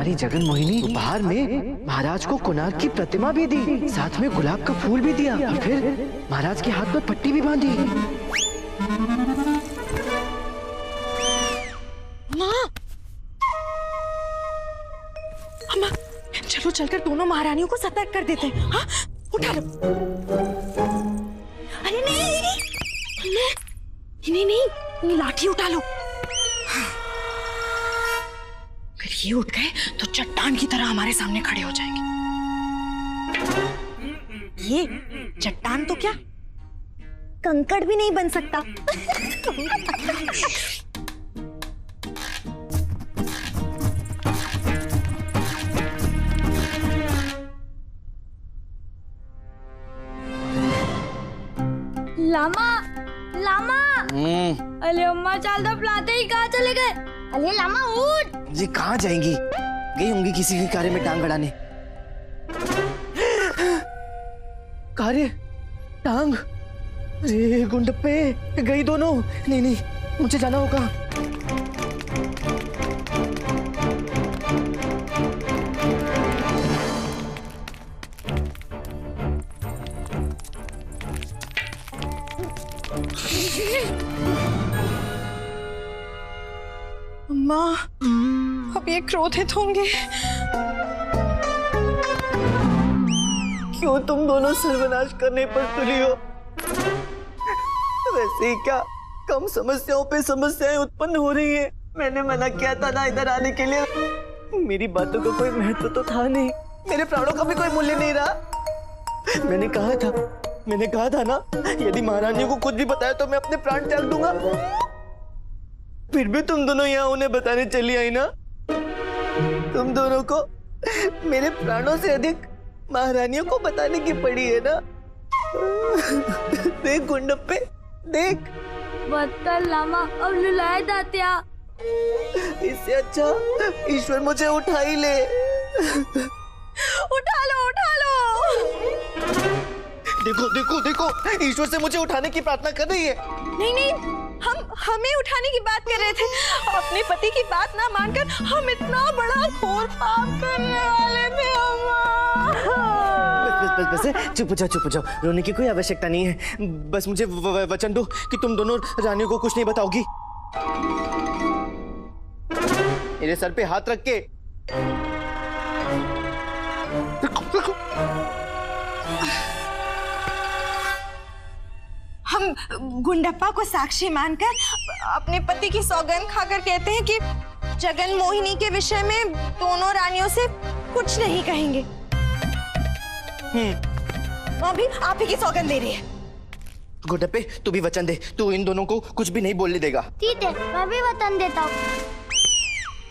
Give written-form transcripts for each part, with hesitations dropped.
हमारी जगन मोहिनी उपहार में महाराज को कोणार्क की प्रतिमा भी दी, साथ में गुलाब का फूल भी दिया और फिर महाराज के हाथ में पट्टी भी बांधी। माँ, अम्मा, चलो चलकर दोनों महारानियों को सतर्क कर देते हैं। हाँ, उठा लो। अरे नहीं नहीं नहीं, नहीं, लाठी उठा लो। अगर ये उठ गए तो चट्टान की तरह हमारे सामने खड़े हो जाएंगे। ये चट्टान तो क्या, कंकड़ भी नहीं बन सकता। लामा, लामा। अरे अम्मा चाल तो फलाते ही कहाँ चले गए? अरे लामा उठ। जी कहाँ जाएंगी? गई होंगी किसी के कार्य में टांग अड़ाने। कार्य? टांग? अरे गुंडप्पे, गई दोनों। नहीं नहीं, मुझे जाना होगा। अम्मा, अब ये क्रोधित होंगे। क्यों तुम दोनों सर्वनाश करने पर तुली हो? वैसे ही क्या कम समस्याओं पे समस्याएं उत्पन्न हो रही हैं। मैंने मना किया था ना इधर आने के लिए। मेरी बातों का कोई महत्व तो था नहीं, मेरे प्राणों का भी कोई मूल्य नहीं रहा। मैंने कहा था ना, यदि महारानी को कुछ भी बताया तो मैं अपने प्राण त्याग दूंगा। फिर भी तुम दोनों यहाँ उन्हें बताने चली आई ना। तुम दोनों को मेरे प्राणों से अधिक महारानियों को बताने की पड़ी है ना। देख गुंडप्पे, देख। बत्तल लामा, अब लुलाए दात्या। इससे अच्छा ईश्वर मुझे उठा ही ले। उठा लो, उठा लो। देखो देखो देखो, ईश्वर से मुझे उठाने की प्रार्थना कर रही है। नहीं नहीं, हमें उठाने की बात कर रहे थे। अपने पति की बात ना मानकर हम इतना बड़ा घोर पाप करने वाले थे अम्मा। बस चुप हो जाओ। रोने की कोई आवश्यकता नहीं है। बस मुझे वचन दो कि तुम दोनों रानियों को कुछ नहीं बताओगी। मेरे सर पे हाथ रख के। हम गुंडप्पा को साक्षी मानकर अपने पति की सौगंध खाकर कहते हैं कि जगन मोहिनी के विषय में दोनों रानियों से कुछ नहीं कहेंगे। अभी आप ही की सौगंध दे रही है। गुंडप्पे, तू भी वचन दे, तू इन दोनों को कुछ भी नहीं बोलने देगा। ठीक है, मैं भी वचन देता हूँ।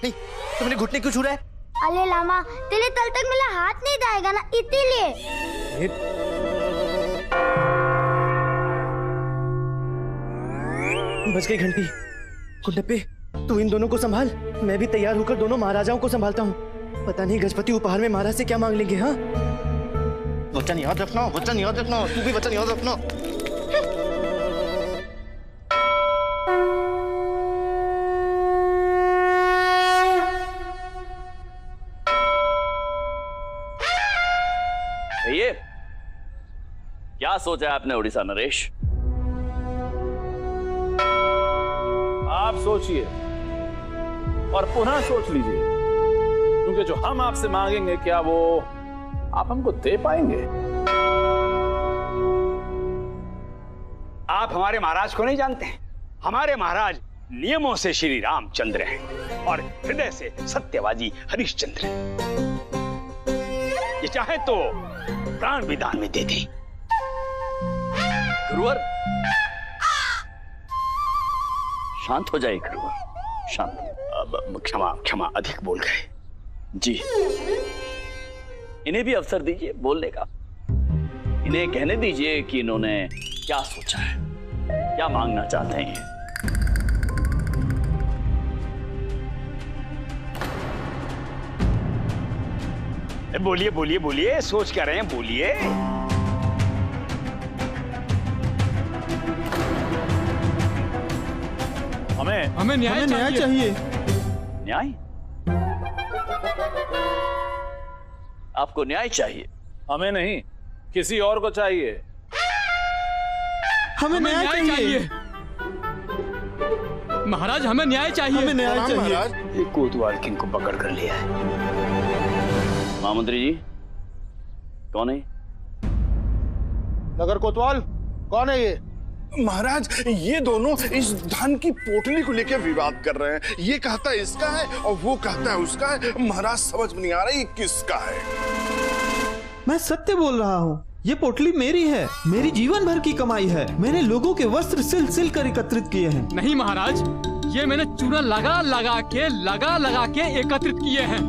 नहीं, तुमने घुटने क्यों छू रहा है? अरे लामा, तेरे तल तक मेरा हाथ नहीं जाएगा ना, इसीलिए। बज गई घंटी। गुंडप्पे, तू इन दोनों को संभाल, मैं भी तैयार होकर दोनों महाराजाओं को संभालता हूँ। पता नहीं गजपति उपहार में महाराज से क्या मांग लेंगे। हाँ, वचन याद रखना, वचन याद रखना, तू भी वचन याद रखना। ये क्या सोचा है आपने उड़ीसा नरेश? आप सोचिए और पुनः सोच लीजिए, क्योंकि जो हम आपसे मांगेंगे क्या वो आप हमको दे पाएंगे? आप हमारे महाराज को नहीं जानते हैं। हमारे महाराज नियमों से श्री रामचंद्र हैं और हृदय से सत्यवादी हरिश्चंद्र हैं। ये चाहे तो प्राण भी दान में दे दें। गुरुवर, शांत हो जाइए गुरुवर, शांत। अब क्षमा अधिक बोल गए जी। इन्हें भी अवसर दीजिए बोलने का। इन्हें कहने दीजिए कि इन्होंने क्या सोचा है, क्या मांगना चाहते हैं। बोलिए बोलिए बोलिए, सोच क्या रहे हैं, बोलिए। हमें न्याय चाहिए। न्याय? आपको न्याय चाहिए। हमें नहीं, किसी और को चाहिए। हमें न्याय चाहिए महाराज, हमें न्याय चाहिए। हमें न्याय चाहिए। ये कोतवाल किंग को पकड़ कर लिया है। महामंत्री जी, कौन है? नगर कोतवाल, कौन है ये? महाराज, ये दोनों इस धन की पोटली को लेकर विवाद कर रहे हैं। ये कहता है इसका है और वो कहता है उसका है। महाराज समझ में नहीं आ रहा ये किसका है। मैं सत्य बोल रहा हूँ, ये पोटली मेरी है, मेरी जीवन भर की कमाई है। मैंने लोगों के वस्त्र सिल सिल कर एकत्रित किए हैं। नहीं महाराज, ये मैंने चूना लगा लगा के एकत्रित किए हैं।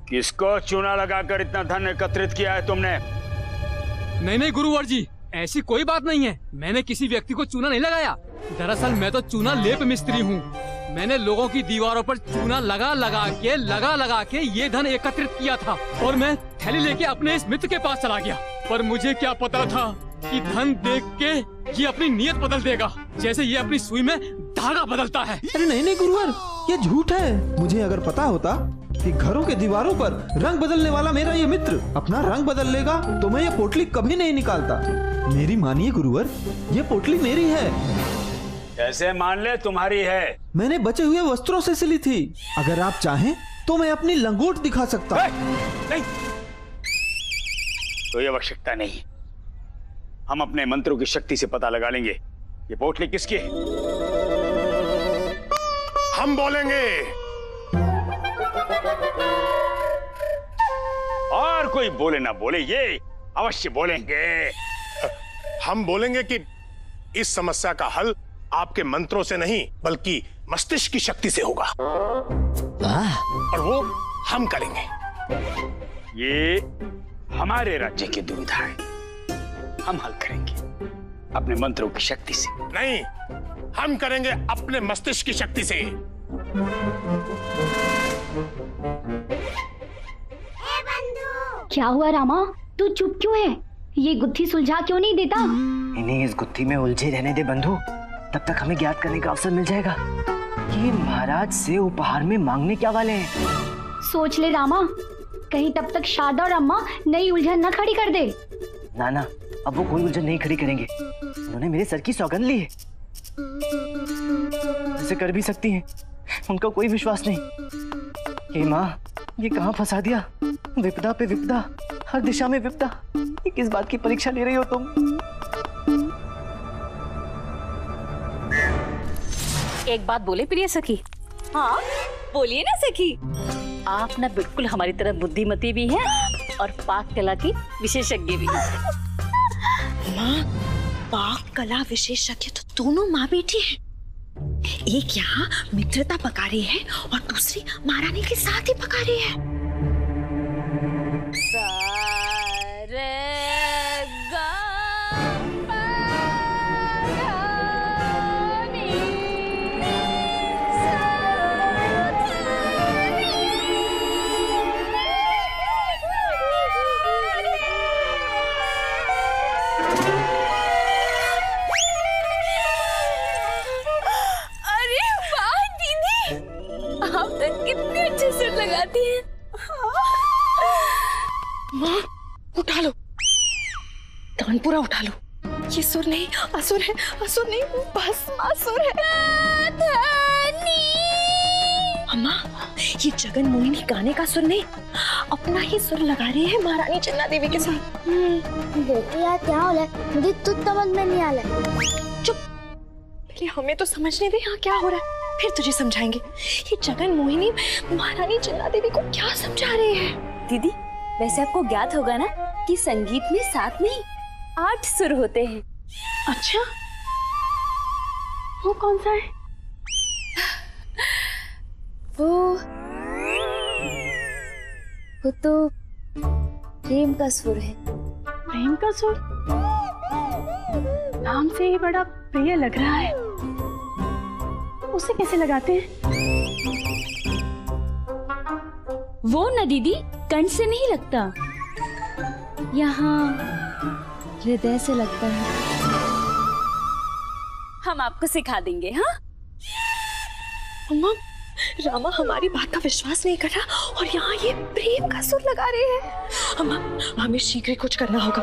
किसको चूना लगाकर इतना धन एकत्रित किया है तुमने? नहीं गुरुवर जी, ऐसी कोई बात नहीं है। मैंने किसी व्यक्ति को चूना नहीं लगाया। दरअसल मैं तो चूना लेप मिस्त्री हूँ। मैंने लोगों की दीवारों पर चूना लगा लगा के ये धन एकत्रित किया था और मैं थैली लेके अपने इस मित्र के पास चला गया। पर मुझे क्या पता था कि धन देख के ये अपनी नीयत बदल देगा, जैसे ये अपनी सुई में धागा बदलता है। अरे नहीं गुरुवर, ये झूठ है। मुझे अगर पता होता कि घरों के दीवारों पर रंग बदलने वाला मेरा ये मित्र अपना रंग बदल लेगा तो मैं ये पोटली कभी नहीं निकालता। मेरी मानिए गुरुवर, ये पोटली मेरी है। कैसे मान ले तुम्हारी है? मैंने बचे हुए वस्त्रों से सिली थी। अगर आप चाहें तो मैं अपनी लंगोट दिखा सकता हूँ। नहीं, कोई आवश्यकता नहीं। हम अपने मंत्रों की शक्ति से पता लगा लेंगे ये पोटली किसकी है। हम बोलेंगे और कोई बोले ना बोले, ये अवश्य बोलेंगे। हम बोलेंगे कि इस समस्या का हल आपके मंत्रों से नहीं बल्कि मस्तिष्क की शक्ति से होगा और वो हम करेंगे। ये हमारे राज्य की दुविधा है, हम हल करेंगे अपने मंत्रों की शक्ति से। नहीं, हम करेंगे अपने मस्तिष्क की शक्ति से। क्या हुआ रामा, तू चुप क्यों है? ये गुत्थी सुलझा क्यों नहीं देता? इन्हें इस गुत्थी में उलझे रहने दे बंधु, तब तक हमें ज्ञात करने का अवसर मिल जाएगा ये महाराज से उपहार में मांगने क्या वाले हैं। सोच ले रामा, कहीं तब तक शारदा और अम्मा नई उलझन न खड़ी कर दे। ना, अब वो कोई उलझन नहीं खड़ी करेंगे। उन्होंने मेरे सर की सौगंध ली है, ऐसे कर भी सकती हैं, उनका कोई विश्वास नहीं। हे माँ, ये कहाँ फंसा दिया? विपदा पे विपदा, हर दिशा में विपदा। ये किस बात की परीक्षा ले रही हो तुम? एक बात बोले प्रिय सखी। हाँ बोलिए ना सखी। आप ना बिल्कुल हमारी तरह बुद्धिमती भी हैं और पाक कला की विशेषज्ञ भी हैं। माँ, पाक कला विशेषज्ञ तो दोनों माँ बेटी हैं। एक यहाँ मित्रता पका रही है और दूसरी महारानी के साथ ही पका रही है। कितने अच्छे सुर लगाती है। माँ, उठा लो, धन पूरा उठा लो। ये सुर नहीं, असुर है, असुर नहीं, भस्मासुर है। अम्मा, ये जगन मोहिनी गाने का सुर नहीं, अपना ही सुर लगा रही है महारानी चन्ना देवी के साथ। बेटी यार क्या हो रहा है? मुझे तुझ समझ में नहीं आ रहा। चुप, पहले हमें तो समझने दे यहाँ क्या हो रहा है, फिर तुझे समझाएंगे। ये जगन मोहिनी महारानी चन्ना देवी को क्या समझा रहे हैं? दीदी, वैसे आपको ज्ञात होगा ना कि संगीत में 7 नहीं 8 सुर होते हैं। अच्छा, वो कौन सा है? वो तो प्रेम का सुर है। प्रेम का सुर? नाम से ही बड़ा प्रिय लग रहा है। उसे कैसे लगाते हैं? वो न दीदी, कंठ से नहीं लगता, यहाँ हृदय से लगता है। हम आपको सिखा देंगे। हाँ, अम्मा, रामा हमारी बात का विश्वास नहीं कर रहा और यहाँ ये प्रेम का सुर लगा रहे हैं। अम्मा, हमें शीघ्र कुछ करना होगा।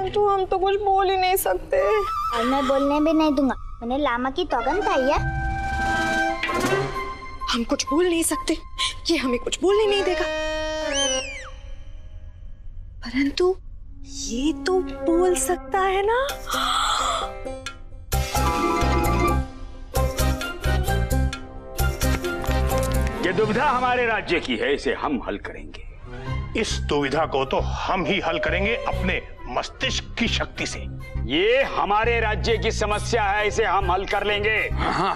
तो हम तो कुछ बोल ही नहीं सकते। और मैं बोलने भी नहीं दूंगा, मैंने लामा की तौगन खाई है। हम कुछ बोल नहीं सकते, ये हमें कुछ बोलने नहीं देगा। परंतु ये तो बोल सकता है ना। ये दुविधा हमारे राज्य की है, इसे हम हल करेंगे। इस दुविधा को तो हम ही हल करेंगे अपने मस्तिष्क की शक्ति से। ये हमारे राज्य की समस्या है, इसे हम हल कर लेंगे। हाँ।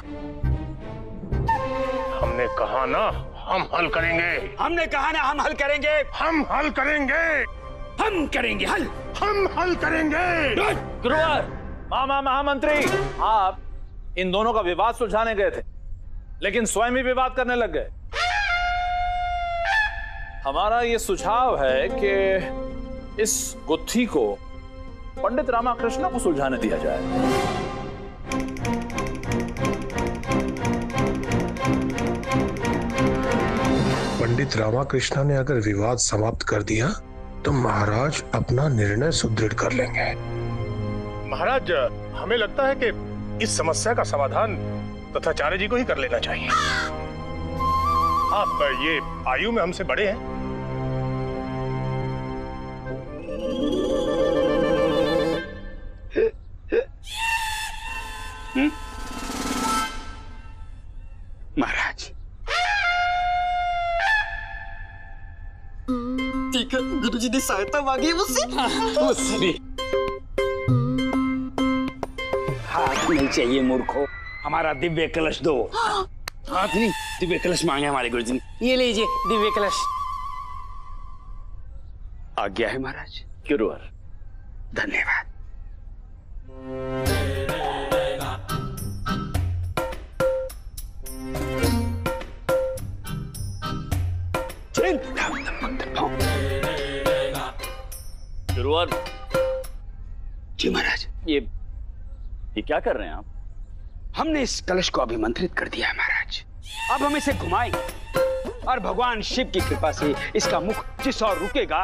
हमने कहा ना हम हल करेंगे। हमने कहा ना हम हल करेंगे। हम हल करेंगे। हम करेंगे हल। हम हल करेंगे। गुरुवर, महामंत्री, आप इन दोनों का विवाद सुलझाने गए थे, लेकिन स्वयं ही विवाद करने लग गए। हमारा ये सुझाव है कि इस गुत्थी को पंडित रामाकृष्ण को सुलझाने दिया जाए। पंडित रामाकृष्ण ने अगर विवाद समाप्त कर दिया तो महाराज अपना निर्णय सुदृढ़ कर लेंगे। महाराज, हमें लगता है कि इस समस्या का समाधान तथाचार्य जी को ही कर लेना चाहिए। आप ये आयु में हमसे बड़े हैं। महाराज, ठीक है, गुरुजी ने सहायता मांगी मुझसे। हाथ नहीं चाहिए मूर्खों, हमारा दिव्य कलश दो। हाथ नहीं, दिव्य कलश मांगे हमारे गुरुजी ने। ये लीजिए दिव्य कलश। आज्ञा है महाराज। गुरुवर, धन्यवाद। गुरुवर जी महाराज। ये क्या कर रहे हैं आप? हमने इस कलश को अभिमंत्रित कर दिया है महाराज। अब हम इसे घुमाएंगे और भगवान शिव की कृपा से इसका मुख जिस और रुकेगा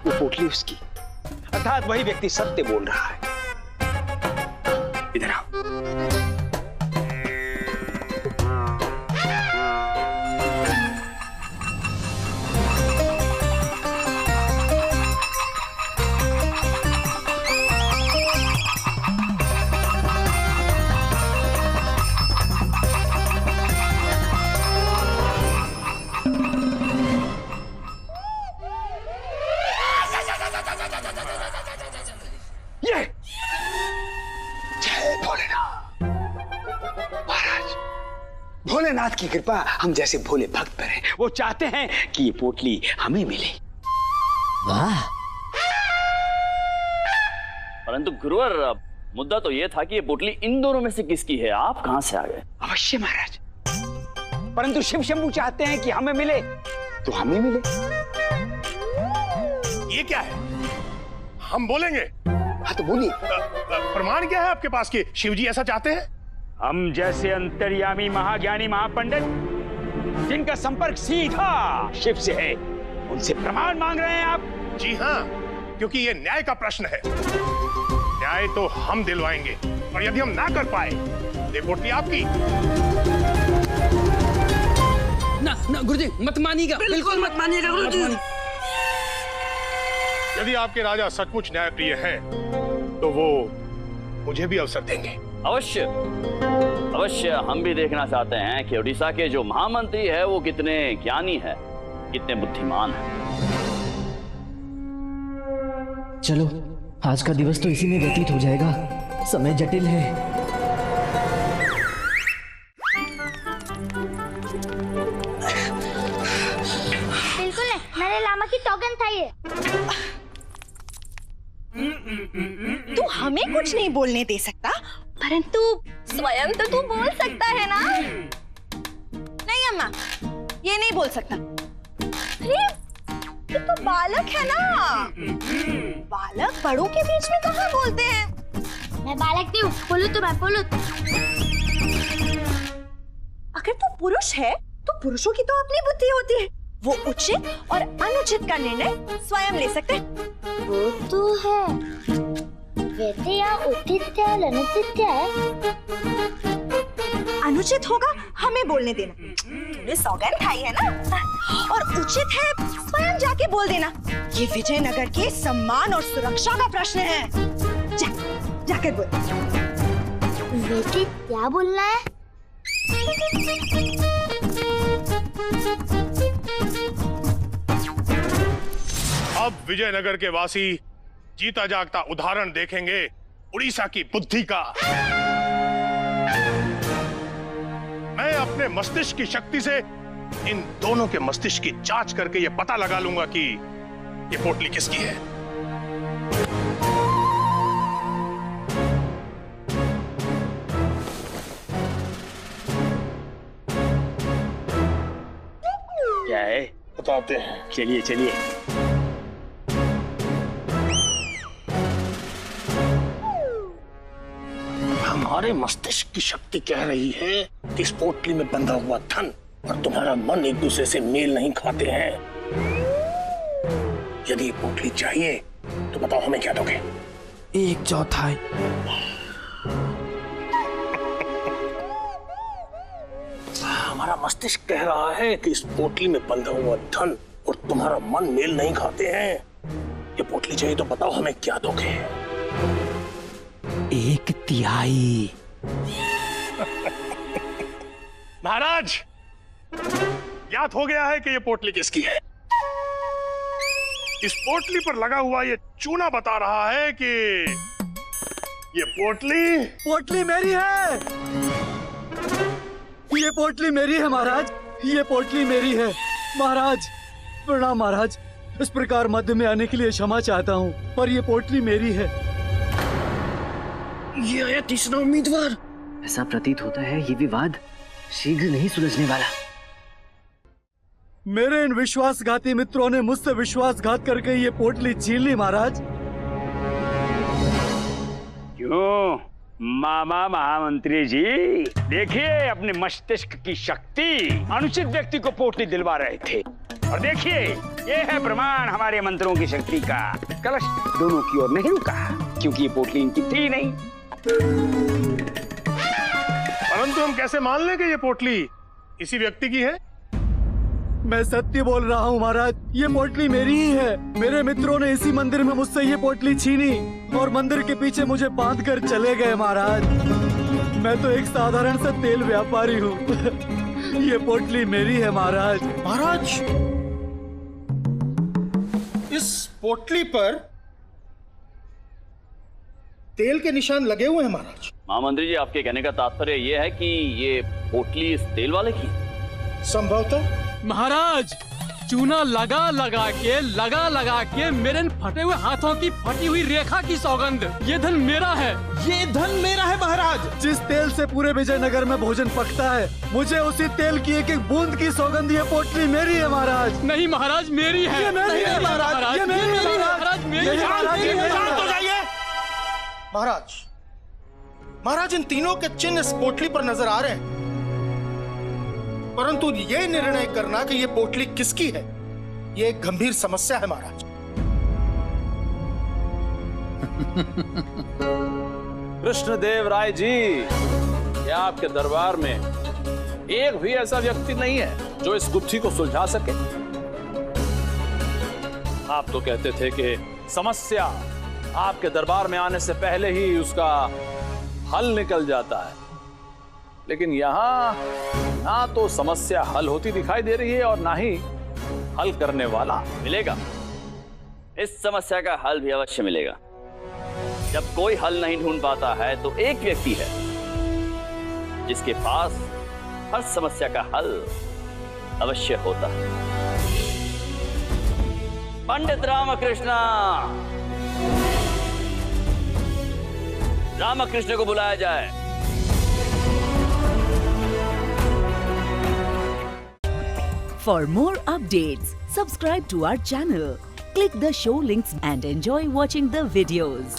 वो पोटली उसकी, अर्थात वही व्यक्ति सत्य बोल रहा है। इधर आओ। भोलेनाथ की कृपा हम जैसे भोले भक्त पर है। वो चाहते हैं कि ये पोटली हमें मिले। वाह! परंतु गुरुवर, मुद्दा तो ये था कि ये पोटली इन दोनों में से किसकी है, आप कहां से आ गए? अवश्य महाराज, परंतु शिव शंभू चाहते हैं कि हमें मिले तो हमें मिले। ये क्या है? हम बोलेंगे। हाँ तो बोलिए। प्रमाण क्या है आपके पास कि शिव जी ऐसा चाहते हैं? हम जैसे अंतर्यामी महाज्ञानी महापंडित जिनका संपर्क सीधा शिव से है, उनसे प्रमाण मांग रहे हैं आप? जी हाँ, क्योंकि ये न्याय का प्रश्न है। न्याय तो हम दिलवाएंगे और यदि हम ना कर पाए तो पोटली आपकी। ना गुरुजी, मत मानिएगा, बिल्कुल मत मानिएगा गुरुजी। यदि आपके राजा सचमुच न्यायप्रिय हैं, तो वो मुझे भी अवसर देंगे। अवश्य अवश्य, हम भी देखना चाहते हैं कि उड़ीसा के जो महामंत्री है वो कितने ज्ञानी है, कितने बुद्धिमान है। चलो, आज का दिवस तो इसी में व्यतीत हो जाएगा। समय जटिल है। बिल्कुल नहीं, मैंने लामा की टोकन खाई है। तू हमें कुछ नहीं बोलने दे सकता, परंतु स्वयं तो तू बोल सकता है ना? नहीं अम्मा, ये नहीं बोल सकता। अरे ये तो बालक है ना, बालक बड़ों के बीच में कहाँ बोलते हैं? मैं बालक नहीं हूँ, बोलू तो मैं बोलू। आखिर तू पुरुष है तो पुरुषों की तो अपनी बुद्धि होती है। वो उचित और अनुचित का निर्णय स्वयं ले सकते हैं। वो तो है, वैसे यहाँ उचित और अनुचित है। अनुचित होगा हमें बोलने देना, तूने सौगंध खाई है ना। और उचित है स्वयं जाके बोल देना। ये विजयनगर के सम्मान और सुरक्षा का प्रश्न है। जाकर बोल। वैसे क्या बोलना है? अब विजयनगर के वासी जीता जागता उदाहरण देखेंगे उड़ीसा की बुद्धि का। मैं अपने मस्तिष्क की शक्ति से इन दोनों के मस्तिष्क की जांच करके यह पता लगा लूंगा कि ये पोटली किसकी है। क्या है बताते हैं। चलिए चलिए। हमारे मस्तिष्क की शक्ति कह रही है कि इस पोटली में बंधा हुआ धन और तुम्हारा मन एक दूसरे से मेल नहीं खाते हैं। यदि ये पोटली चाहिए तो बताओ हमें क्या दोगे? 1/4। हमारा मस्तिष्क कह रहा है कि इस पोटली में बंधा हुआ धन और तुम्हारा मन मेल नहीं खाते हैं। ये पोटली चाहिए तो बताओ हमें क्या दोगे? 1/3। महाराज, याद हो गया है कि ये पोटली किसकी है। इस पोटली पर लगा हुआ ये चूना बता रहा है कि ये पोटली मेरी है। ये पोटली मेरी है महाराज, ये पोटली मेरी है। महाराज प्रणाम महाराज, इस प्रकार मध्य में आने के लिए क्षमा चाहता हूँ, पर ये पोटली मेरी है। ये आया तीसरा उम्मीदवार। ऐसा प्रतीत होता है ये विवाद शीघ्र नहीं सुलझने वाला। मेरे इन विश्वासघाती मित्रों ने मुझसे विश्वासघात करके ये पोटली छीन ली महाराज। क्यों मामा महामंत्री जी, देखिए अपने मस्तिष्क की शक्ति अनुचित व्यक्ति को पोटली दिलवा रहे थे, और देखिए ये है प्रमाण हमारे मंत्रों की शक्ति का। कलश दोनों की ओर नहीं रुका क्योंकि ये पोटली इनकी थी नहीं। परंतु हम कैसे मान लें कि ये पोटली इसी व्यक्ति की है? मैं सत्य बोल रहा हूँ महाराज, ये पोटली मेरी ही है। मेरे मित्रों ने इसी मंदिर में मुझसे ये पोटली छीनी और मंदिर के पीछे मुझे बांध कर चले गए महाराज। मैं तो एक साधारण सा तेल व्यापारी हूँ। ये पोटली मेरी है महाराज। महाराज, इस पोटली पर तेल के निशान लगे हुए हैं महाराज। महामंत्री जी, आपके कहने का तात्पर्य ये है कि ये पोटली इस तेल वाले की? संभवतः। महाराज, चूना लगा लगा के मेरे इन फटे हुए हाथों की फटी हुई रेखा की सौगंध, ये धन मेरा है। ये धन मेरा है महाराज। जिस तेल से पूरे विजयनगर में भोजन पकता है, मुझे उसी तेल की एक एक बूंद की सौगंध, ये पोटली मेरी है महाराज। नहीं महाराज, मेरी है। ये मेरी है महाराज। ये मेरी है महाराज। महाराज, महाराज, इन तीनों के चिन्ह इस पोटली पर नजर आ रहे हैं, परंतु ये निर्णय करना कि ये पोटली किसकी है, ये एक गंभीर समस्या है महाराज। कृष्णदेव राय जी, क्या आपके दरबार में एक भी ऐसा व्यक्ति नहीं है जो इस गुत्थी को सुलझा सके? आप तो कहते थे कि समस्या आपके दरबार में आने से पहले ही उसका हल निकल जाता है, लेकिन यहाँ ना तो समस्या हल होती दिखाई दे रही है और ना ही हल करने वाला मिलेगा। इस समस्या का हल भी अवश्य मिलेगा। जब कोई हल नहीं ढूंढ पाता है तो एक व्यक्ति है जिसके पास हर समस्या का हल अवश्य होता है। पंडित रामकृष्ण, रामकृष्ण को बुलाया जाए। For more updates, subscribe to our channel, click the show links and enjoy watching the videos.